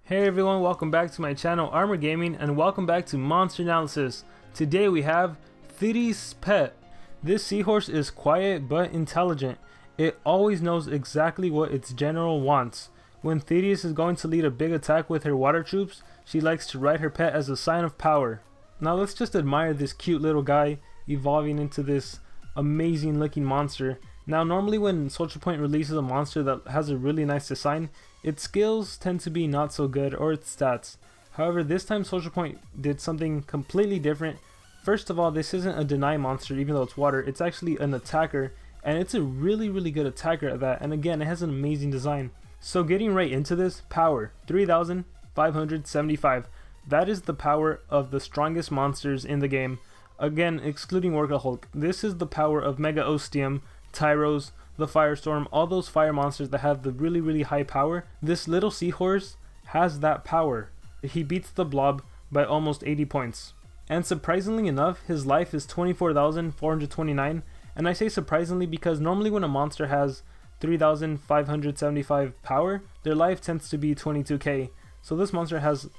Hey everyone, welcome back to my channel Armor Gaming and welcome back to Monster Analysis. Today we have Thety's pet. This seahorse is quiet but intelligent. It always knows exactly what its general wants. When Thetis is going to lead a big attack with her water troops, she likes to ride her pet as a sign of power. Now let's just admire this cute little guy evolving into this amazing looking monster. Now normally when Social Point releases a monster that has a really nice design, its skills tend to be not so good, or its stats. However, this time Social Point did something completely different. First of all, this isn't a deny monster even though it's water, it's actually an attacker, and it's a really good attacker at that, and again it has an amazing design. So getting right into this, power 3,575. That is the power of the strongest monsters in the game. Again, excluding Workahulk, this is the power of Mega Ostium, Tyros, the Firestorm, all those fire monsters that have the really high power. This little seahorse has that power. He beats the blob by almost 80 points. And surprisingly enough, his life is 24,429. And I say surprisingly because normally when a monster has 3,575 power, their life tends to be 22k. So this monster has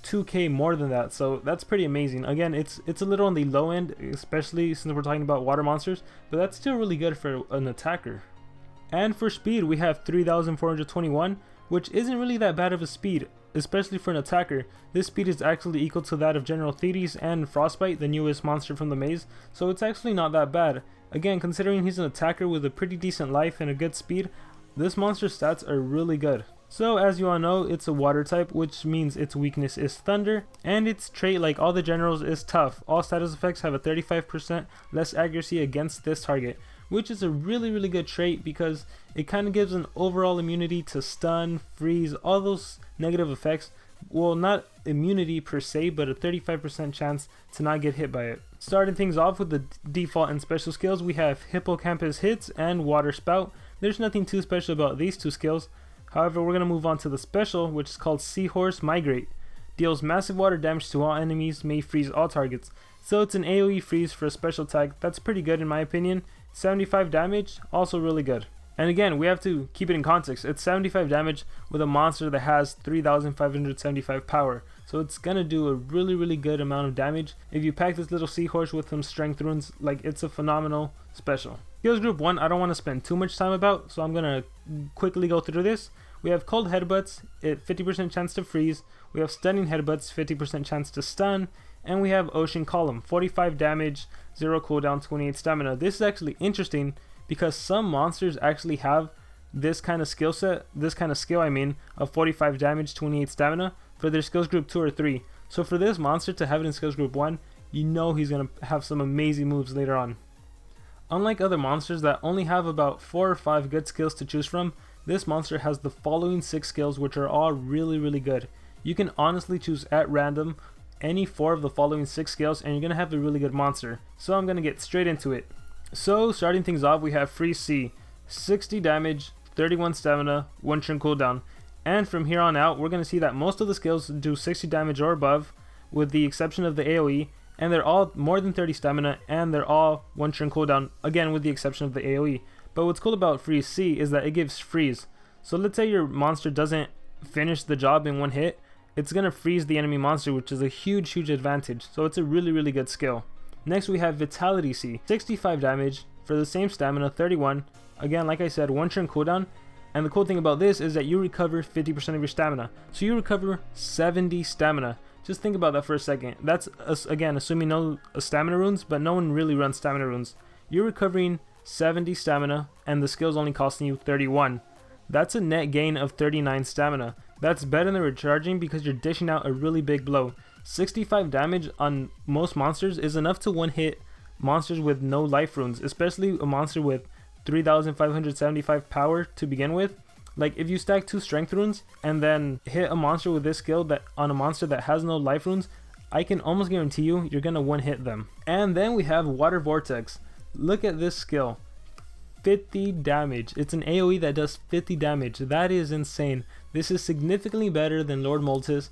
2k more than that, so that's pretty amazing. Again, it's a little on the low end, especially since we're talking about water monsters, but that's still really good for an attacker. And for speed, we have 3,421, which isn't really that bad of a speed, especially for an attacker. This speed is actually equal to that of General Thetis and Frostbite, the newest monster from the maze, so it's actually not that bad. Again, considering he's an attacker with a pretty decent life and a good speed, this monster's stats are really good. So as you all know, it's a water type, which means its weakness is thunder, and its trait, like all the generals, is tough. All status effects have a 35% less accuracy against this target, which is a really good trait because it kind of gives an overall immunity to stun, freeze, all those negative effects. Well, not immunity per se, but a 35% chance to not get hit by it. Starting things off with the default and special skills, we have Hippocampus Hits and Water Spout. There's nothing too special about these two skills. However, we're going to move on to the special, which is called Seahorse Migrate. Deals massive water damage to all enemies, may freeze all targets. So it's an AoE freeze for a special tag. That's pretty good in my opinion. 75 damage, also really good. And again, we have to keep it in context. It's 75 damage with a monster that has 3,575 power. So it's going to do a really good amount of damage. If you pack this little seahorse with some strength runes, like, it's a phenomenal special. Skills group 1, I don't want to spend too much time about, so I'm going to quickly go through this. We have Cold Headbutts, 50% chance to freeze. We have Stunning Headbutts, 50% chance to stun. And we have Ocean Column, 45 damage, 0 cooldown, 28 stamina. This is actually interesting because some monsters actually have this kind of skill set, this kind of skill of 45 damage, 28 stamina for their skills group 2 or 3. So for this monster to have it in skills group 1, you know he's going to have some amazing moves later on. Unlike other monsters that only have about 4 or 5 good skills to choose from, this monster has the following 6 skills which are all really good. You can honestly choose at random any 4 of the following 6 skills and you're going to have a really good monster. So I'm going to get straight into it. So starting things off, we have Freeze C, 60 damage, 31 stamina, 1 turn cooldown. And from here on out, we're going to see that most of the skills do 60 damage or above, with the exception of the AoE, and they're all more than 30 stamina, and they're all 1 turn cooldown, again with the exception of the AoE. But what's cool about Freeze C is that it gives freeze. So let's say your monster doesn't finish the job in one hit, it's going to freeze the enemy monster, which is a huge advantage. So it's a really good skill. Next we have Fatality C, 65 damage for the same stamina, 31. Again, like I said, 1 turn cooldown. And the cool thing about this is that you recover 50% of your stamina. So you recover 70 stamina. Just think about that for a second. That's, again, assuming no stamina runes, but no one really runs stamina runes. You're recovering 70 stamina, and the skill's only costing you 31. That's a net gain of 39 stamina. That's better than recharging because you're dishing out a really big blow. 65 damage on most monsters is enough to one-hit monsters with no life runes, especially a monster with 3,575 power to begin with. Like, if you stack 2 strength runes and then hit a monster with this skill that on a monster that has no life runes, I can almost guarantee you you're gonna one-hit them. And then we have Water Vortex. Look at this skill, 50 damage. It's an AoE that does 50 damage. That is insane. This is significantly better than Lord Moltis,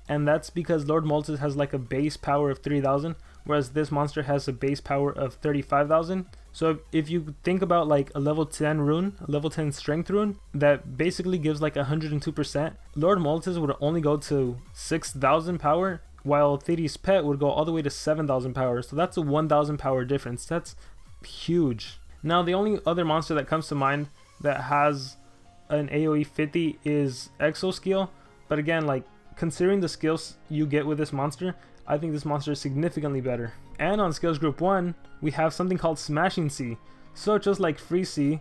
and that's because Lord Moltis has like a base power of 3,000, whereas this monster has a base power of 35,000. So if you think about like a level 10 rune, a level 10 strength rune that basically gives like 102%, Lord Molot's would only go to 6,000 power, while Thety's pet would go all the way to 7,000 power. So that's a 1,000 power difference. That's huge. Now the only other monster that comes to mind that has an AoE 50 is Exoskill, but again, like considering the skills you get with this monster, I think this monster is significantly better. And on skills group 1, we have something called Smashing Sea. So just like Free Sea,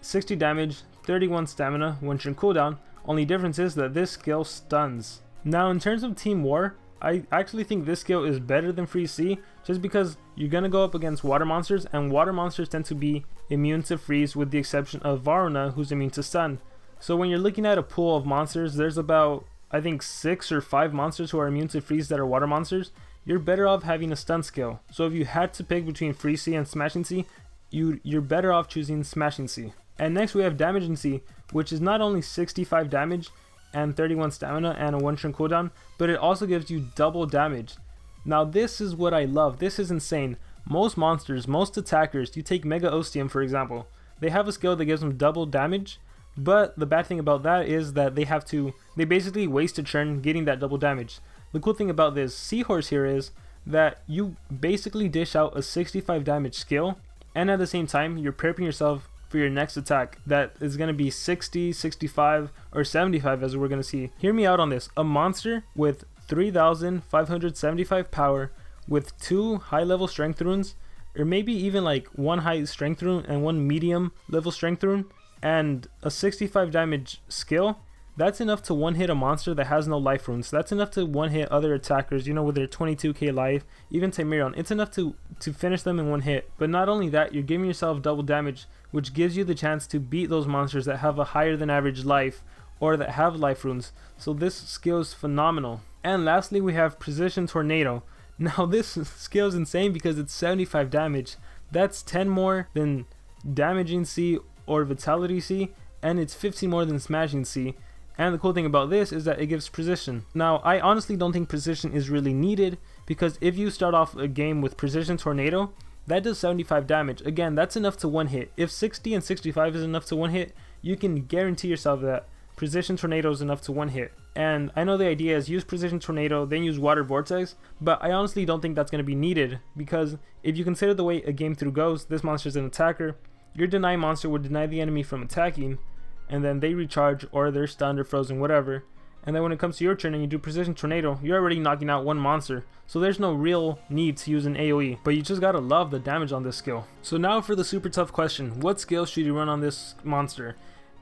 60 damage, 31 stamina, 1 turn cooldown, only difference is that this skill stuns. Now in terms of Team War, I actually think this skill is better than Free Sea, just because you're going to go up against water monsters, and water monsters tend to be immune to freeze with the exception of Varuna, who's immune to stun. So when you're looking at a pool of monsters, there's about, I think 6 or 5 monsters who are immune to freeze that are water monsters. You're better off having a stun skill. So if you had to pick between Free Sea and Smashing Sea, you're better off choosing Smashing Sea. And next we have Damaging Sea, which is not only 65 damage and 31 stamina and a 1 turn cooldown, but it also gives you double damage. Now this is what I love. This is insane. Most monsters, most attackers, you take Mega Ostium for example, they have a skill that gives them double damage, but the bad thing about that is that they basically waste a turn getting that double damage. The cool thing about this Seahorse here is that you basically dish out a 65 damage skill, and at the same time you're prepping yourself for your next attack that is going to be 60, 65, or 75 as we're going to see. Hear me out on this. A monster with 3,575 power with 2 high level strength runes, or maybe even like 1 high strength rune and 1 medium level strength rune, and a 65 damage skill, that's enough to one hit a monster that has no life runes. That's enough to one hit other attackers, you know, with their 22k life, even Timerion. It's enough to finish them in one hit. But not only that, you're giving yourself double damage, which gives you the chance to beat those monsters that have a higher than average life or that have life runes. So this skill is phenomenal. And lastly, we have Precision Tornado. Now this skill is insane because it's 75 damage. That's 10 more than Damaging Sea or Fatality Sea, and it's 15 more than Smashing Sea. And the cool thing about this is that it gives precision. Now, I honestly don't think precision is really needed, because if you start off a game with Precision Tornado, that does 75 damage. Again, that's enough to one hit. If 60 and 65 is enough to one hit, you can guarantee yourself that Precision Tornado is enough to one hit. And I know the idea is use Precision Tornado, then use Water Vortex, but I honestly don't think that's going to be needed, because if you consider the way a game through goes, this monster is an attacker. Your deny monster would deny the enemy from attacking, and then they recharge or they're stunned or frozen, whatever. And then when it comes to your turn and you do Precision Tornado, you're already knocking out one monster. So there's no real need to use an AoE, but you just gotta love the damage on this skill. So now for the super tough question, what skill should you run on this monster?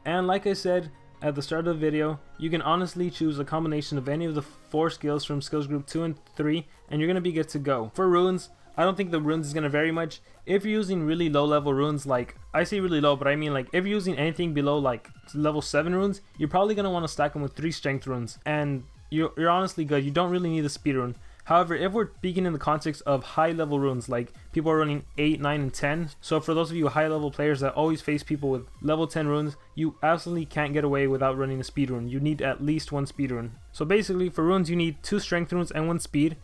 And like I said at the start of the video, you can honestly choose a combination of any of the 4 skills from skills group 2 and 3, and you're gonna be good to go. For runes, I don't think the runes is going to vary much. If you're using really low level runes, like, I say really low, but I mean like if you're using anything below like level 7 runes, you're probably going to want to stack them with 3 strength runes, and you're honestly good. You don't really need a speed rune. However, if we're speaking in the context of high level runes, like people are running 8, 9, and 10, so for those of you high level players that always face people with level 10 runes, you absolutely can't get away without running a speed rune. You need at least 1 speed rune. So basically for runes you need 2 strength runes and 1 speed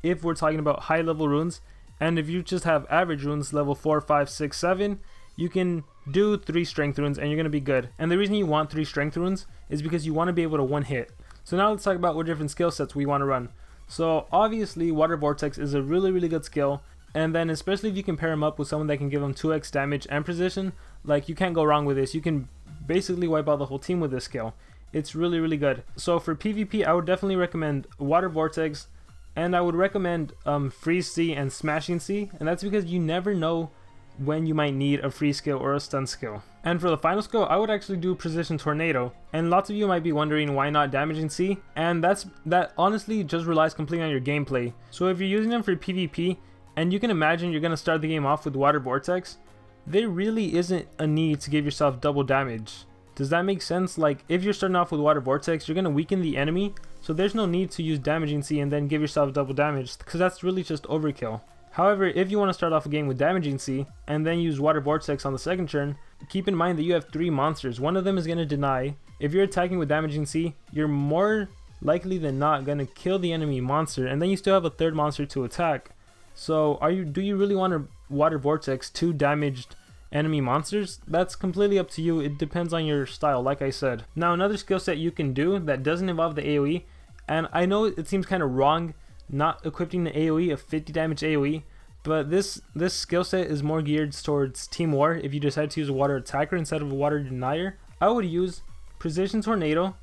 if we're talking about high level runes. And if you just have average runes, level 4, 5, 6, 7, you can do 3 strength runes and you're going to be good. And the reason you want 3 strength runes is because you want to be able to one hit. So now let's talk about what different skill sets we want to run. So obviously Water Vortex is a really good skill, and then especially if you can pair him up with someone that can give him 2x damage and precision, like you can't go wrong with this. You can basically wipe out the whole team with this skill. It's really good. So for PvP, I would definitely recommend Water Vortex, and I would recommend Freeze Sea and Smashing Sea, and that's because you never know when you might need a freeze skill or a stun skill. And for the final skill, I would actually do Precision Tornado, and lots of you might be wondering why not Damaging Sea, and that honestly just relies completely on your gameplay. So if you're using them for PvP, and you can imagine you're going to start the game off with Water Vortex, there really isn't a need to give yourself double damage. Does that make sense? Like, if you're starting off with Water Vortex, you're going to weaken the enemy, so there's no need to use Damaging Sea and then give yourself double damage, because that's really just overkill. However, if you want to start off a game with Damaging Sea and then use Water Vortex on the second turn, keep in mind that you have 3 monsters. One of them is going to deny. If you're attacking with Damaging Sea, you're more likely than not going to kill the enemy monster, and then you still have a 3rd monster to attack. So do you really want to Water Vortex 2 damaged enemy monsters, that's completely up to you. It depends on your style, like I said. Now another skill set you can do that doesn't involve the AoE, and I know it seems kind of wrong not equipping the AoE of 50 damage AoE, but this skill set is more geared towards Team War. If you decide to use a water attacker instead of a water denier, I would use Precision Tornado,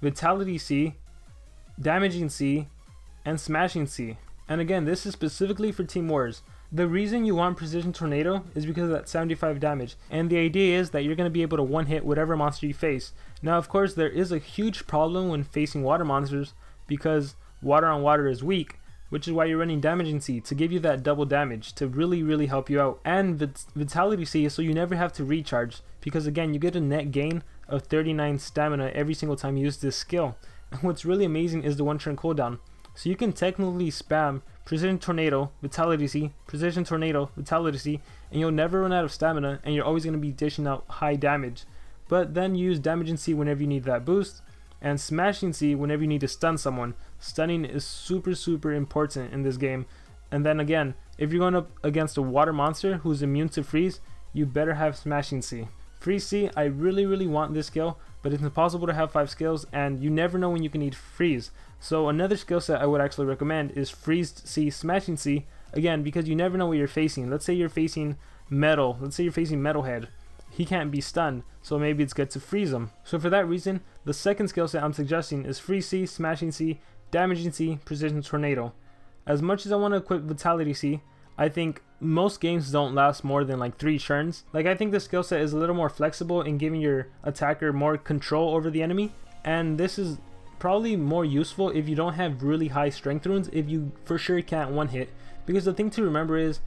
Vitality C, Damaging C, and Smashing C. And again, this is specifically for Team Wars. The reason you want Precision Tornado is because of that 75 damage, and the idea is that you're going to be able to one-hit whatever monster you face. Now of course there is a huge problem when facing water monsters, because water on water is weak, which is why you're running Damaging C, to give you that double damage, to really help you out. And Vitality C is so you never have to recharge, because again you get a net gain of 39 stamina every single time you use this skill. And what's really amazing is the 1 turn cooldown. So you can technically spam Precision Tornado, Vitality C, Precision Tornado, Vitality C, and you'll never run out of stamina, and you're always going to be dishing out high damage. But then use Damaging C whenever you need that boost, and Smashing C whenever you need to stun someone. Stunning is super important in this game. And then again, if you're going up against a water monster who's immune to freeze, you better have Smashing C. Freeze C, I really want this skill, but it's impossible to have 5 skills, and you never know when you can need freeze. So another skill set I would actually recommend is Freeze C, Smashing C, again because you never know what you're facing. Let's say you're facing Metal, let's say you're facing Metalhead. He can't be stunned, so maybe it's good to freeze him. So for that reason, the second skill set I'm suggesting is Freeze C, Smashing C, Damaging C, Precision Tornado. As much as I want to equip Vitality C, I think most games don't last more than like 3 turns. Like I think the skill set is a little more flexible in giving your attacker more control over the enemy, and this is probably more useful if you don't have really high strength runes, if you for sure can't one hit. Because the thing to remember is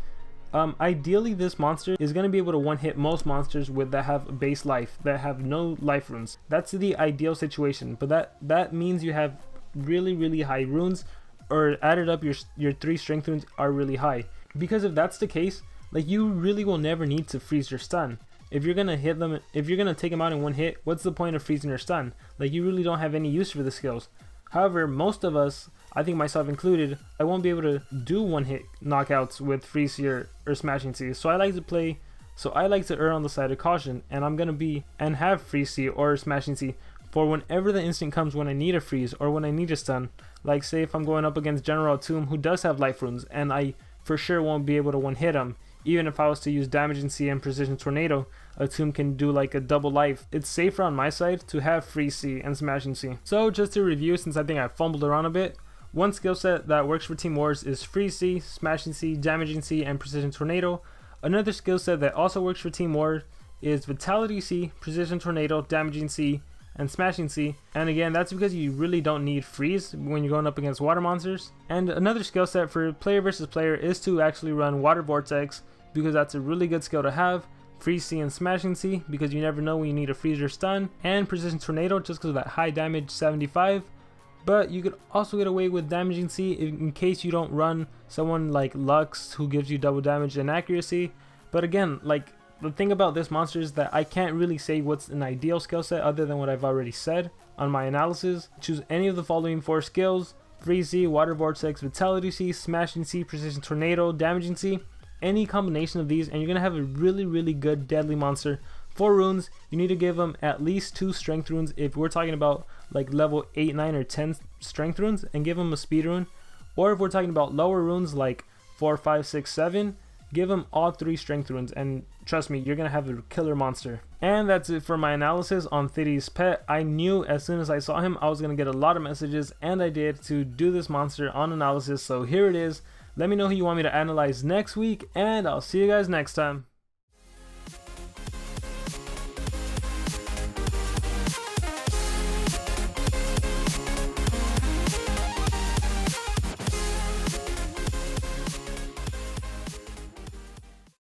ideally this monster is going to be able to one hit most monsters that have base life, that have no life runes. That's the ideal situation, but that means you have really high runes, or added up your 3 strength runes are really high. Because if that's the case, like you really will never need to freeze your stun. If you're gonna hit them, if you're gonna take them out in one hit, what's the point of freezing your stun? Like you really don't have any use for the skills. However, most of us, I think myself included, I won't be able to do one hit knockouts with Freeze C or Smashing C. So I like to err on the side of caution, and I'm gonna have Freeze C or Smashing C for whenever the instant comes when I need a freeze or when I need a stun. Like say if I'm going up against General Tomb who does have life runes, and I for sure won't be able to one hit him. Even if I was to use Damaging C and Precision Tornado, a tomb can do like a double life. It's safer on my side to have Freeze C and Smashing C. So just to review, since I think I fumbled around a bit, one skill set that works for Team Wars is Freeze C, Smashing C, Damaging C, and Precision Tornado. Another skill set that also works for Team Wars is Vitality C, Precision Tornado, Damaging C, and Smashing C. And again, that's because you really don't need freeze when you're going up against water monsters. And another skill set for player versus player is to actually run Water Vortex, because that's a really good skill to have. Freeze C and Smashing C, because you never know when you need a freeze or stun, and Precision Tornado just because of that high damage 75. But you could also get away with Damaging C in case you don't run someone like Lux who gives you double damage and accuracy. But again, like the thing about this monster is that I can't really say what's an ideal skill set other than what I've already said on my analysis. Choose any of the following 4 skills: Freeze C, Water Vortex, Vitality C, Smashing C, Precision Tornado, Damaging C. Any combination of these and you're gonna have a really good deadly monster. 4 runes, you need to give them at least 2 strength runes if we're talking about like level 8, 9, or 10 strength runes, and give them a speed rune. Or if we're talking about lower runes like 4, 5, 6, 7, give them all 3 strength runes, and trust me, you're gonna have a killer monster. And that's it for my analysis on Thety's pet. I knew as soon as I saw him I was gonna get a lot of messages, and I did, to do this monster on analysis, so here it is. Let me know who you want me to analyze next week, and I'll see you guys next time.